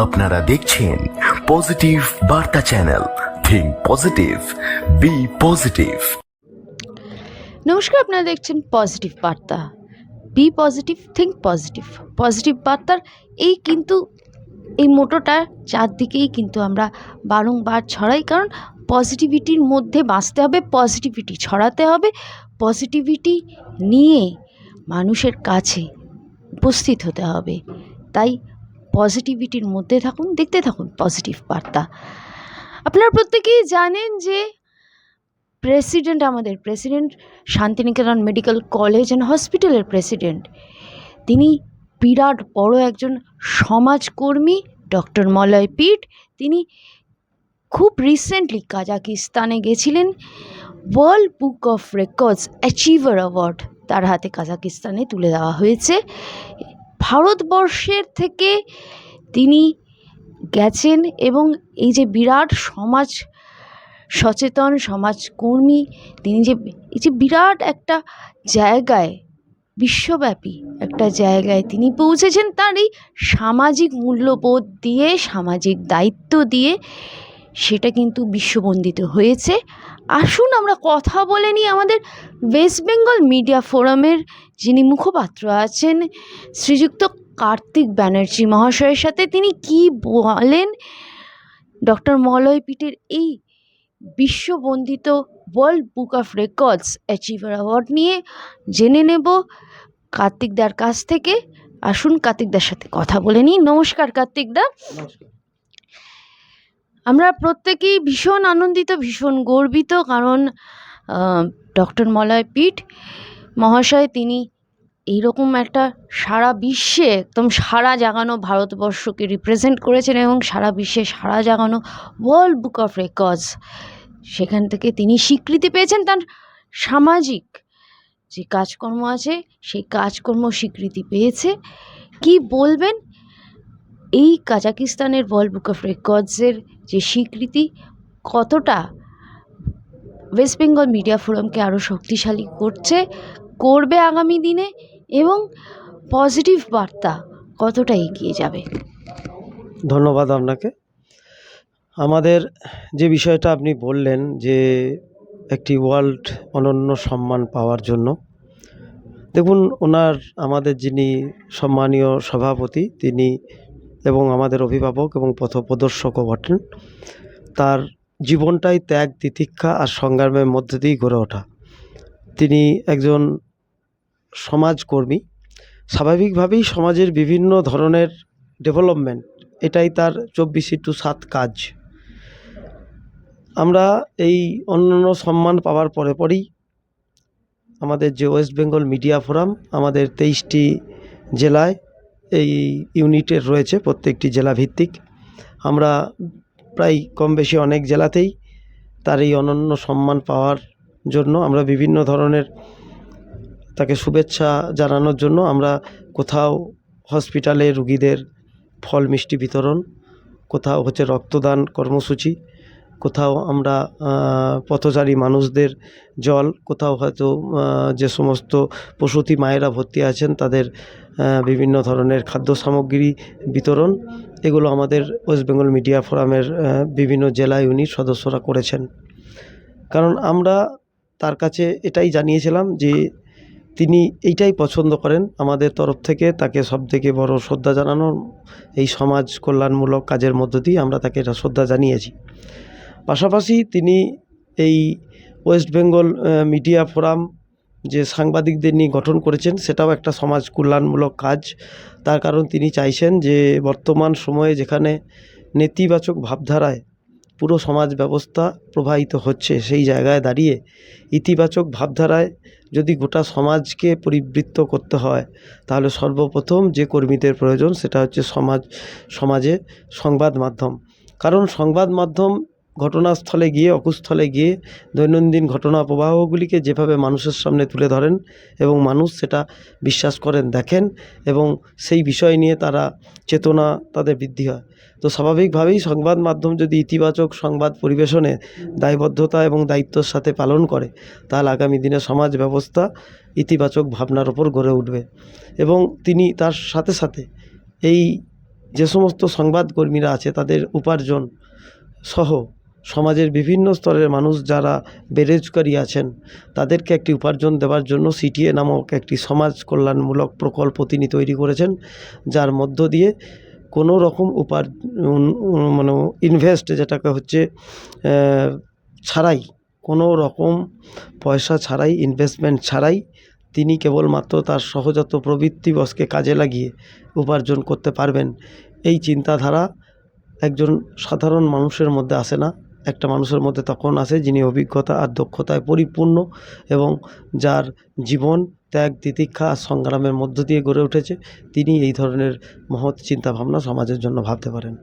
আপনারা দেখছেন পজিটিভ বার্তা channel, think positive, be positive. নমস্কার, আপনারা দেখছেন পজিটিভ বার্তা, be positive, think positive. Positive বার্তার এই মোটোটা চারদিকেই কিন্তু আমরা বারংবার ছড়াই, কারণ পজিটিভিটির মধ্যে বাঁচতে হবে, পজিটিভিটি ছড়াতে হবে, পজিটিভিটি নিয়ে মানুষের কাছে উপস্থিত হতে হবে। তাই পজিটিভিটির মধ্যে থাকুন, দেখতে থাকুন পজিটিভ বার্তা। আপনারা প্রত্যেকেই জানেন যে আমাদের president, Santiniketan medical college and হসপিটালের প্রেসিডেন্ট, তিনি বিরাট বড় একজন সমাজকর্মী, ডক্টর মলয় পিট। তিনি খুব রিসেন্টলি কাজাকিস্তানে গেছিলেন। World book of records achiever award তার হাতে কাজাকিস্তানে তুলে দেওয়া হয়েছে। ভারতবর্ষের থেকে তিনি গেছেন এবং এই যে বিরাট সমাজ সচেতন সমাজকর্মী, তিনি এই যে বিরাট একটা জায়গায়, বিশ্বব্যাপী একটা জায়গায় তিনি পৌঁছেছেন, তার এই সামাজিক মূল্যবোধ দিয়ে, সামাজিক দায়িত্ব দিয়ে সেটা কিন্তু বিশ্ববন্দিত হয়েছে। আসুন আমরা কথা বলে নিই আমাদের ওয়েস্ট বেঙ্গল মিডিয়া ফোরামের যিনি মুখপাত্র আছেন, শ্রীযুক্ত কার্তিক ব্যানার্জি মহাশয়ের সাথে। তিনি কি বলেন ডক্টর মলয় পিটের এই বিশ্ববন্দিত world book of records achiever award নিয়ে জেনে নেব কার্তিকদার কাছ থেকে। আসুন কার্তিকদার সাথে কথা বলে নিই। নমস্কার কার্তিকদা। আমরা প্রত্যেকেই ভীষণ আনন্দিত, ভীষণ গর্বিত, কারণ ডক্টর মলয় পিট মহাশয় তিনি এইরকম একটা সারা বিশ্বে একদম সারা জাগানো ভারতবর্ষকে রিপ্রেজেন্ট করেছেন এবং সারা বিশ্বে সারা জাগানো ওয়ার্ল্ড বুক অফ রেকর্ডস, সেখান থেকে তিনি স্বীকৃতি পেয়েছেন। তার সামাজিক যে কাজকর্ম আছে সেই কাজকর্ম স্বীকৃতি পেয়েছে। কি বলবেন এই কাজাকিস্তানের ওয়ার্ল্ড বুক অফ রেকর্ডসের যে স্বীকৃতি কতটা ওয়েস্ট বেঙ্গল মিডিয়া ফোরামকে আরও শক্তিশালী করবে আগামী দিনে, এবং পজিটিভ বার্তা কতটা এগিয়ে যাবে? ধন্যবাদ আপনাকে। আমাদের যে বিষয়টা আপনি বললেন যে একটি ওয়ার্ল্ড অনন্য সম্মান পাওয়ার জন্য, দেখুন আমাদের যিনি সম্মানীয় সভাপতি তিনি এবং আমাদের অভিভাবক এবং পথপ্রদর্শকও বটেন, তার জীবনটাই ত্যাগ, তিতিক্ষা আর সংগ্রামের মধ্যে দিয়েই গড়ে ওঠা। তিনি একজন সমাজকর্মী, স্বাভাবিকভাবেই সমাজের বিভিন্ন ধরনের ডেভেলপমেন্ট, এটাই তার 24x7 কাজ। আমরা এই অন্যান্য সম্মান পাওয়ার পরেই আমাদের যে ওয়েস্ট বেঙ্গল মিডিয়া ফোরাম আমাদের 23টি জেলায় এই ইউনিটের রয়েছে, প্রত্যেকটি জেলা ভিত্তিক। আমরা প্রায় কম বেশি অনেক জেলাতেই তার এই অনন্য সম্মান পাওয়ার জন্য আমরা বিভিন্ন ধরনের তাকে শুভেচ্ছা জানানোর জন্য আমরা কোথাও হসপিটালে রুগীদের ফল মিষ্টি বিতরণ, কোথাও হচ্ছে রক্তদান কর্মসূচি, কোথাও আমরা পথচারী মানুষদের জল, কোথাও হয়তো যে সমস্ত প্রসূতি মায়েরা ভর্তি আছেন তাদের বিভিন্ন ধরনের খাদ্য সামগ্রী বিতরণ, এগুলো আমাদের ওয়েস্ট বেঙ্গল মিডিয়া ফোরামের বিভিন্ন জেলা ইউনিট সদস্যরা করেছেন। কারণ আমরা তার কাছে এটাই জানিয়েছিলাম যে তিনি এইটাই পছন্দ করেন। আমাদের তরফ থেকে তাকে সবথেকে বড় শ্রদ্ধা জানানো এই সমাজ কল্যাণমূলক কাজের মধ্য দিয়ে আমরা তাকে এটা শ্রদ্ধা জানিয়েছি। পাশাপাশি তিনি এই ওয়েস্ট বেঙ্গল মিডিয়া ফোরাম যে সাংবাদিকদের নিয়ে গঠন করেছেন, সেটাও একটা সমাজ কল্যাণমূলক কাজ। তার কারণ তিনি চাইছেন যে বর্তমান সময়ে যেখানে নেতিবাচক ভাবধারায় পুরো সমাজ ব্যবস্থা প্রবাহিত হচ্ছে, সেই জায়গায় দাঁড়িয়ে ইতিবাচক ভাবধারায় যদি গোটা সমাজকে পরিবৃত্ত করতে হয়, তাহলে সর্বপ্রথম যে কর্মীদের প্রয়োজন সেটা হচ্ছে সমাজে সংবাদ মাধ্যম। কারণ সংবাদ মাধ্যম ঘটনাস্থলে গিয়ে, অকুস্থলে গিয়ে দৈনন্দিন ঘটনা প্রবাহগুলিকে যেভাবে মানুষের সামনে তুলে ধরেন এবং মানুষ সেটা বিশ্বাস করেন, দেখেন, এবং সেই বিষয় নিয়ে তারা চেতনা তাদের বৃদ্ধি হয়। তো স্বাভাবিকভাবেই সংবাদ মাধ্যম যদি ইতিবাচক সংবাদ পরিবেশনে দায়বদ্ধতা এবং দায়িত্বর সাথে পালন করে, তাহলে আগামী দিনে সমাজ ব্যবস্থা ইতিবাচক ভাবনার ওপর গড়ে উঠবে। এবং তিনি তার সাথে সাথে এই যে সমস্ত সংবাদকর্মীরা আছে তাদের উপার্জন সহ সমাজের বিভিন্ন স্তরের মানুষ যারা বেরোজগারি আছেন তাদেরকে একটি উপার্জন দেওয়ার জন্য সিটিএ নামক একটি সমাজ কল্যাণমূলক প্রকল্প তিনি তৈরি করেছেন, যার মধ্য দিয়ে কোনো রকম মানে ইনভেস্ট যেটাকে হচ্ছে ছাড়াই, কোনো রকম পয়সা ছাড়াই, ইনভেস্টমেন্ট ছাড়াই তিনি কেবলমাত্র তার সহজাত প্রবৃত্তিবশকে কাজে লাগিয়ে উপার্জন করতে পারবেন। এই চিন্তাধারা একজন সাধারণ মানুষের মধ্যে আসে না, একটা মানুষের মধ্যে তখন আসে যিনি অভিজ্ঞতা আর দক্ষতায় পরিপূর্ণ এবং যার জীবন ত্যাগ, তিতিক্ষা আর সংগ্রামের মধ্য দিয়ে গড়ে উঠেছে। তিনি এই ধরনের মহৎ চিন্তাভাবনা সমাজের জন্য ভাবতে পারেন।